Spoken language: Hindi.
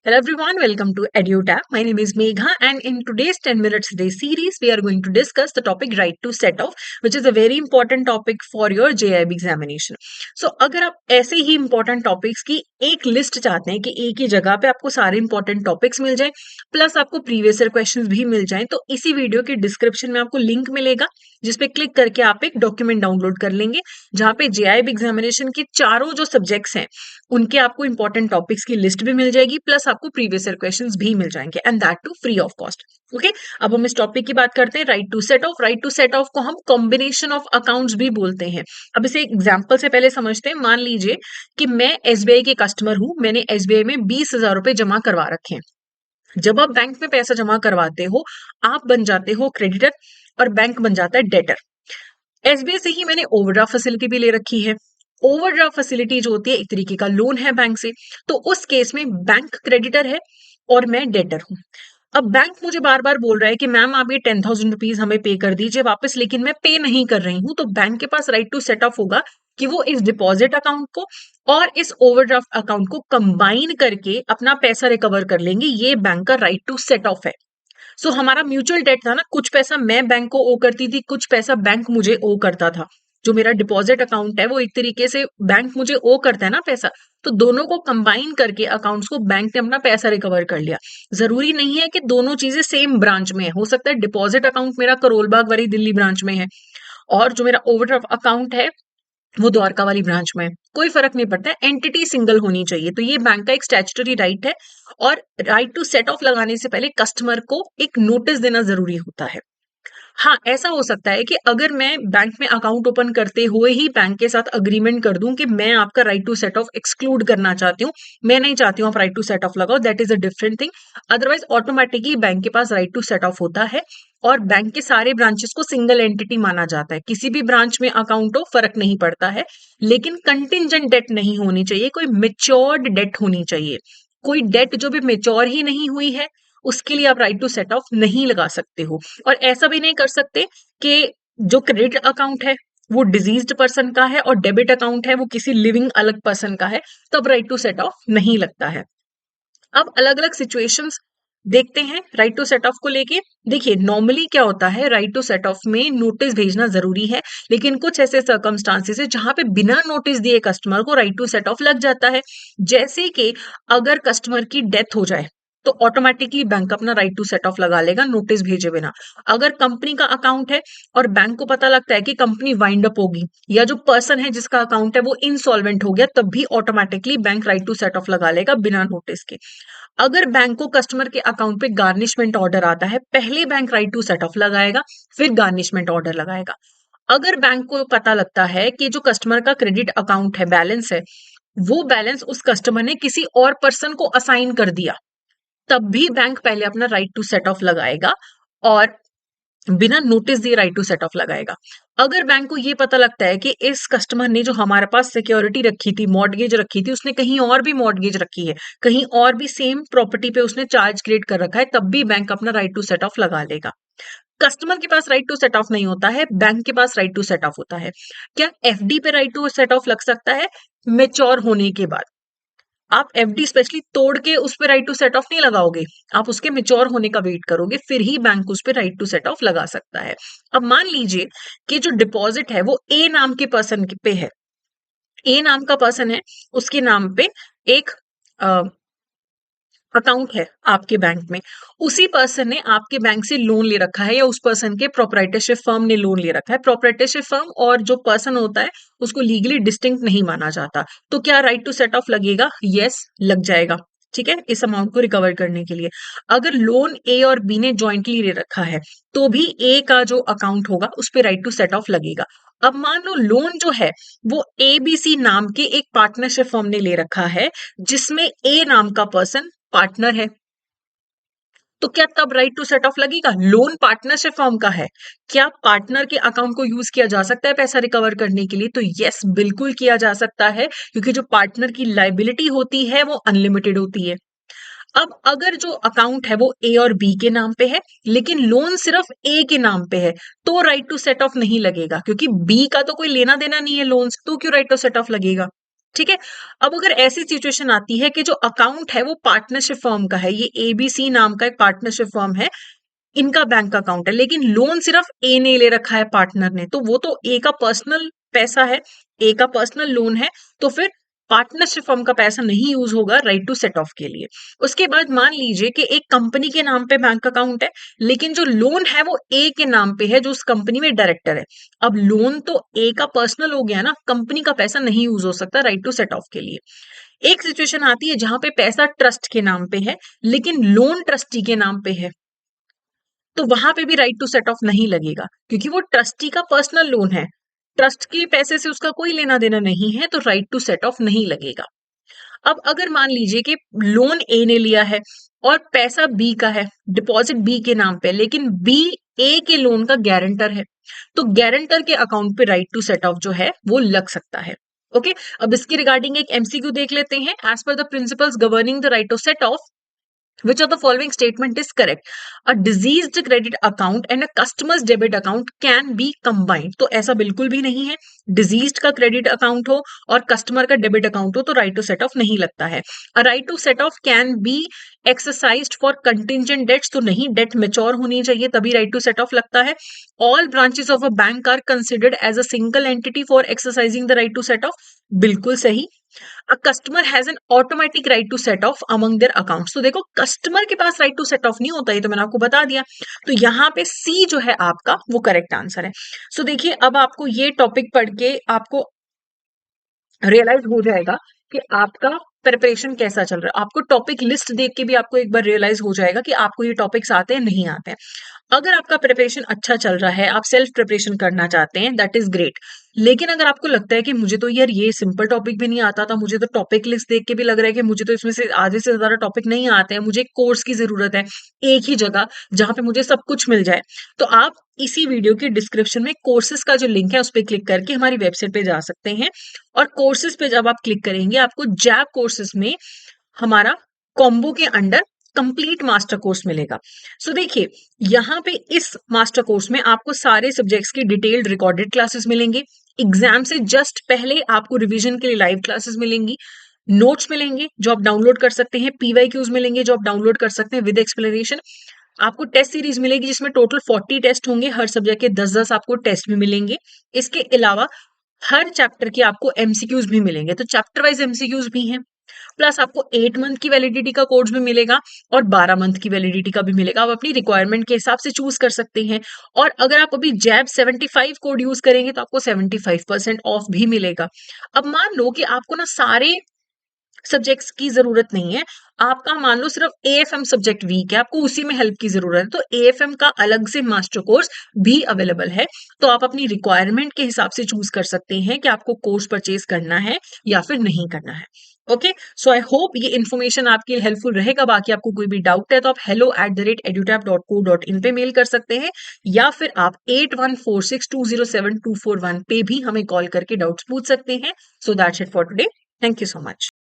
Hello everyone, welcome to EduTap. My name is Megha and in today's 10 minutes day series, we are going to discuss the topic right to set off, which is a very important topic for your JIB examination. So अगर आप ऐसे ही important topics की एक list चाहते हैं कि एक ही जगह पे आपको सारे important topics मिल जाएं, प्लस आपको प्रीवियस ईयर क्वेश्चंस भी मिल जाएं, तो इसी वीडियो के डिस्क्रिप्शन में आपको लिंक मिलेगा जिसपे क्लिक करके आप एक डॉक्यूमेंट डाउनलोड कर लेंगे जहां पे JIB एग्जामिनेशन के चारों जो सब्जेक्ट्स हैं उनके आपको इंपॉर्टेंट टॉपिक्स की लिस्ट भी मिल जाएगी प्लस आपको प्रीवियस ईयर क्वेश्चंस भी मिल जाएंगे and that too free of cost. Okay, अब हम इस टॉपिक की बात करते हैं right to set off. Right to set off को हम कॉम्बिनेशन ऑफ अकाउंट्स भी बोलते हैं। अब इसे एग्जाम्पल से पहले समझते हैं। मान लीजिए कि मैं एसबीआई के कस्टमर हूं, मैंने एसबीआई में 20,000 रुपए जमा करवा रखे हैं। जब आप बैंक में पैसा जमा करवाते हो आप बन जाते हो क्रेडिटर और बैंक बन जाता है डेटर। एसबीआई से ही मैंने ओवरड्राफ्ट फैसिलिटी भी ले रखी है। ओवरड्राफ्ट फैसिलिटी जो होती है एक तरीके का लोन है बैंक से, तो उस केस में बैंक क्रेडिटर है और मैं डेटर हूं। अब बैंक मुझे बार बार बोल रहा है कि मैम आप ये 10,000 रुपीज हमें पे कर दीजिए वापस, लेकिन मैं पे नहीं कर रही हूं, तो बैंक के पास राइट टू सेट ऑफ होगा कि वो इस डिपॉजिट अकाउंट को और इस ओवरड्राफ्ट अकाउंट को कंबाइन करके अपना पैसा रिकवर कर लेंगे। ये बैंक का राइट टू सेट ऑफ है। सो हमारा म्यूचुअल डेट था ना, कुछ पैसा मैं बैंक को ओ करती थी, कुछ पैसा बैंक मुझे ओ करता था। जो मेरा डिपॉजिट अकाउंट है वो एक तरीके से बैंक मुझे ओ करता है ना पैसा, तो दोनों को कंबाइन करके अकाउंट्स को बैंक ने अपना पैसा रिकवर कर लिया। जरूरी नहीं है कि दोनों चीजें सेम ब्रांच में है, हो सकता है डिपॉजिट अकाउंट मेरा करोल बाग वाली दिल्ली ब्रांच में है और जो मेरा ओवरड्राफ्ट अकाउंट है वो द्वारका वाली ब्रांच में है। कोई फर्क नहीं पड़ता है, एंटिटी सिंगल होनी चाहिए। तो ये बैंक का एक स्टैट्यूटरी राइट है और राइट टू सेट ऑफ लगाने से पहले कस्टमर को एक नोटिस देना जरूरी होता है। हाँ, ऐसा हो सकता है कि अगर मैं बैंक में अकाउंट ओपन करते हुए ही बैंक के साथ अग्रीमेंट कर दूं कि मैं आपका right to set off exclude करना चाहती हूँ, मैं नहीं चाहती हूँ आप राइट टू सेट ऑफ लगाओ, that is a different thing. Otherwise automatically bank के पास राइट टू सेट ऑफ होता है और बैंक के सारे ब्रांचेस को सिंगल एंटिटी माना जाता है। किसी भी ब्रांच में अकाउंट हो फर्क नहीं पड़ता है, लेकिन कंटिंजेंट डेट नहीं होनी चाहिए, कोई मेच्योर्ड डेट होनी चाहिए। कोई डेट जो भी मेच्योर ही नहीं हुई है उसके लिए आप राइट टू सेट ऑफ नहीं लगा सकते हो। और ऐसा भी नहीं कर सकते कि जो क्रेडिट अकाउंट है वो डिजीज्ड पर्सन का है और डेबिट अकाउंट है वो किसी लिविंग अलग पर्सन का है, तब राइट टू सेट ऑफ नहीं लगता है। अब अलग अलग सिचुएशंस देखते हैं राइट टू सेट ऑफ को लेके। देखिए नॉर्मली क्या होता है, राइट टू सेट ऑफ में नोटिस भेजना जरूरी है, लेकिन कुछ ऐसे सर्कमस्टांसेस है जहां पे बिना नोटिस दिए कस्टमर को राइट टू सेट ऑफ लग जाता है। जैसे कि अगर कस्टमर की डेथ हो जाए तो ऑटोमेटिकली बैंक अपना राइट टू सेट ऑफ लगा लेगा नोटिस भेजे बिना। अगर कंपनी का अकाउंट है और बैंक को पता लगता है कि कंपनी वाइंड अप होगी या जो पर्सन है जिसका अकाउंट है वो इनसॉल्वेंट हो गया, तब भी automatically bank right to set off लगा लेगा बिना नोटिस के। अगर बैंक को कस्टमर के अकाउंट पे गार्निशमेंट ऑर्डर आता है, पहले bank right to set off लगाएगा फिर गार्निशमेंट ऑर्डर लगाएगा। अगर बैंक को पता लगता है कि जो कस्टमर का क्रेडिट अकाउंट है बैलेंस है वो बैलेंस उस कस्टमर ने किसी और पर्सन को असाइन कर दिया, तब भी बैंक पहले अपना राइट टू सेट ऑफ लगाएगा और बिना नोटिस दिए राइट टू सेट ऑफ लगाएगा। अगर बैंक को ये पता लगता है कि इस कस्टमर ने जो हमारे पास सिक्योरिटी रखी थी, मॉर्गेज रखी थी, उसने कहीं और भी मॉर्गेज रखी है, कहीं और भी सेम प्रॉपर्टी पे उसने चार्ज क्रिएट कर रखा है, तब भी बैंक अपना राइट टू सेट ऑफ लगा लेगा। कस्टमर के पास राइट टू सेट ऑफ नहीं होता है, बैंक के पास राइट टू सेट ऑफ होता है। क्या एफडी पे राइट टू सेट ऑफ लग सकता है? मेच्योर होने के बाद। आप एफडी स्पेशली तोड़ के उस पर राइट टू सेट ऑफ नहीं लगाओगे, आप उसके मेच्योर होने का वेट करोगे, फिर ही बैंक उस पर राइट टू सेट ऑफ लगा सकता है। अब मान लीजिए कि जो डिपॉजिट है वो ए नाम के पर्सन पे है, ए नाम का पर्सन है, उसके नाम पे एक अकाउंट है आपके बैंक में। उसी पर्सन ने आपके बैंक से लोन ले रखा है या उस पर्सन के प्रोप्राइटरशिप फर्म ने लोन ले रखा है। प्रोप्राइटरशिप फर्म और जो पर्सन होता है उसको लीगली डिस्टिंक्ट नहीं माना जाता, तो क्या राइट टू सेट ऑफ लगेगा? यस, लग जाएगा। ठीक है, इस अमाउंट को रिकवर करने के लिए। अगर लोन ए और बी ने ज्वाइंटली ले रखा है तो भी ए का जो अकाउंट होगा उस पर राइट टू सेट ऑफ लगेगा। अब मान लो लोन जो है वो एबीसी नाम के एक पार्टनरशिप फर्म ने ले रखा है जिसमें ए नाम का पर्सन पार्टनर है, तो क्या तब राइट टू सेट ऑफ लगेगा? लोन पार्टनरशिप फर्म का है, क्या पार्टनर के अकाउंट को यूज किया जा सकता है पैसा रिकवर करने के लिए? तो यस, बिल्कुल किया जा सकता है, क्योंकि जो पार्टनर की लाइबिलिटी होती है वो अनलिमिटेड होती है। अब अगर जो अकाउंट है वो ए और बी के नाम पे है लेकिन लोन सिर्फ ए के नाम पे है, तो राइट टू सेट ऑफ नहीं लगेगा, क्योंकि बी का तो कोई लेना देना नहीं है लोन से, तो क्यों राइट टू सेट ऑफ लगेगा? ठीक है। अब अगर ऐसी सिचुएशन आती है कि जो अकाउंट है वो पार्टनरशिप फर्म का है, ये एबीसी नाम का एक पार्टनरशिप फर्म है, इनका बैंक अकाउंट है, लेकिन लोन सिर्फ ए ने ले रखा है पार्टनर ने, तो वो तो ए का पर्सनल पैसा है, ए का पर्सनल लोन है, तो फिर पार्टनरशिप फर्म का पैसा नहीं यूज होगा राइट टू सेट ऑफ के लिए। उसके बाद मान लीजिए कि एक कंपनी के नाम पे बैंक अकाउंट है, लेकिन जो लोन है वो ए के नाम पे है, जो उस कंपनी में डायरेक्टर है। अब लोन तो ए का पर्सनल हो गया ना, कंपनी का पैसा नहीं यूज हो सकता राइट टू सेट ऑफ के लिए। एक सिचुएशन आती है जहां पे पैसा ट्रस्ट के नाम पे है, लेकिन लोन ट्रस्टी के नाम पे है, तो वहां पे भी राइट टू सेट ऑफ नहीं लगेगा, क्योंकि वो ट्रस्टी का पर्सनल लोन है, ट्रस्ट के पैसे से उसका कोई लेना देना नहीं है, तो राइट टू सेट ऑफ नहीं लगेगा। अब अगर मान लीजिए कि लोन ए ने लिया है और पैसा बी का है, डिपॉजिट बी के नाम पे, लेकिन बी ए के लोन का गारंटर है, तो गारंटर के अकाउंट पे राइट टू सेट ऑफ जो है वो लग सकता है। ओके, अब इसके रिगार्डिंग एक एमसीक्यू देख लेते हैं। As per the principles governing the right to set off, which of the following statement is correct? A diseased credit account and a customer's debit account can be combined. तो ऐसा बिल्कुल भी नहीं है। डिजीज्ड का क्रेडिट अकाउंट हो और कस्टमर का डेबिट अकाउंट हो तो राइट टू सेट ऑफ नहीं लगता है। A right to set off can be exercised for contingent debts, तो नहीं, डेट मेच्योर होनी चाहिए तभी राइट टू सेट ऑफ लगता है। All branches of a bank are considered as a single entity for exercising the right to set off, बिल्कुल सही। A customer has an automatic right to set off among their accounts, तो देखो कस्टमर के पास राइट टू सेट ऑफ नहीं होता, ये तो मैंने आपको बता दिया। तो यहाँ पे सी जो है आपका वो करेक्ट आंसर है। सो देखिए, अब आपको ये टॉपिक पढ़ के आपको रियलाइज हो जाएगा कि आपका प्रिपरेशन कैसा चल रहा है। आपको टॉपिक लिस्ट देख के भी आपको एक बार रियलाइज हो जाएगा कि आपको ये टॉपिक्स आते हैं नहीं आते हैं। अगर आपका प्रिपरेशन अच्छा चल रहा है, आप सेल्फ प्रिपरेशन करना चाहते हैं, दैट इज ग्रेट। लेकिन अगर आपको लगता है कि मुझे तो यार ये सिंपल टॉपिक भी नहीं आता था, मुझे तो टॉपिक लिस्ट देख के भी लग रहा है कि मुझे तो इसमें से आधे से ज्यादा टॉपिक नहीं आते हैं, मुझे एक कोर्स की जरूरत है एक ही जगह जहां पे मुझे सब कुछ मिल जाए, तो आप इसी वीडियो के डिस्क्रिप्शन में कोर्सेज का जो लिंक है उस पर क्लिक करके हमारी वेबसाइट पे जा सकते हैं। और कोर्सेज पे जब आप क्लिक करेंगे, आपको जैब कोर्सेज में हमारा कॉम्बो के अंडर कंप्लीट मास्टर कोर्स मिलेगा। सो देखिए, यहाँ पे इस मास्टर कोर्स में आपको सारे सब्जेक्ट्स की डिटेल्ड रिकॉर्डेड क्लासेस मिलेंगे। एग्जाम से जस्ट पहले आपको रिवीजन के लिए लाइव क्लासेस मिलेंगी, नोट्स मिलेंगे जो आप डाउनलोड कर सकते हैं, पीवाईक्यूज मिलेंगे जो आप डाउनलोड कर सकते हैं विद एक्सप्लेनेशन। आपको टेस्ट सीरीज मिलेगी जिसमें टोटल 40 टेस्ट होंगे, हर सब्जेक्ट के 10-10 आपको टेस्ट भी मिलेंगे। इसके अलावा हर चैप्टर के आपको एमसीक्यूज भी मिलेंगे, तो चैप्टर वाइज एमसीक्यूज भी हैं। प्लस आपको 8 मंथ की वैलिडिटी का कोर्स भी मिलेगा और 12 मंथ की वैलिडिटी का भी मिलेगा। आप अपनी रिक्वायरमेंट के हिसाब से चूज कर सकते हैं। और अगर आप अभी जैब 75 कोड यूज करेंगे तो आपको 75% ऑफ भी मिलेगा। अब मान लो कि आपको ना सारे सब्जेक्ट्स की जरूरत नहीं है, आपका मान लो सिर्फ एएफएम सब्जेक्ट वीक है, आपको उसी में हेल्प की जरूरत है, तो एएफएम का अलग से मास्टर कोर्स भी अवेलेबल है। तो आप अपनी रिक्वायरमेंट के हिसाब से चूज कर सकते हैं कि आपको कोर्स परचेज करना है या फिर नहीं करना है। ओके, सो आई होप ये इन्फॉर्मेशन आपके लिए हेल्पफुल रहेगा। बाकी आपको कोई भी डाउट है तो आप hello@edutap.co.in पे मेल कर सकते हैं, या फिर आप 8146207241 पे भी हमें कॉल करके डाउट्स पूछ सकते हैं। So that's it for today. Thank you so much.